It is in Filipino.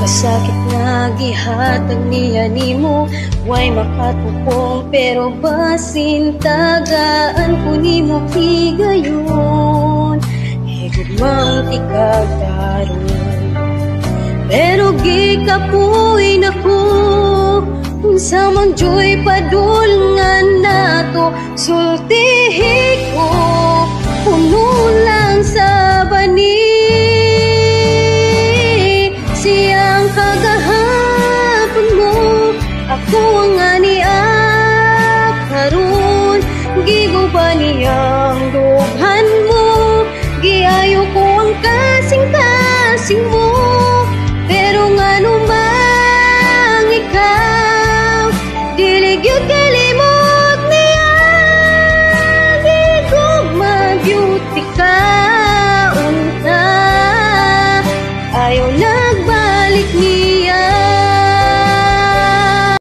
sakit nga gihatag niya nimo, way makatupong pero basin tagaan ko nimo higayon. Higugmang ikagdaron, pero gikapuy nako unsa man joy padulngan nato. Sultihi ko puno lang sa bani, siyang kagahapon mo ako ang aniak karon. Giguba niyang dughan mo, giayo ko ang kasing-kasing mo.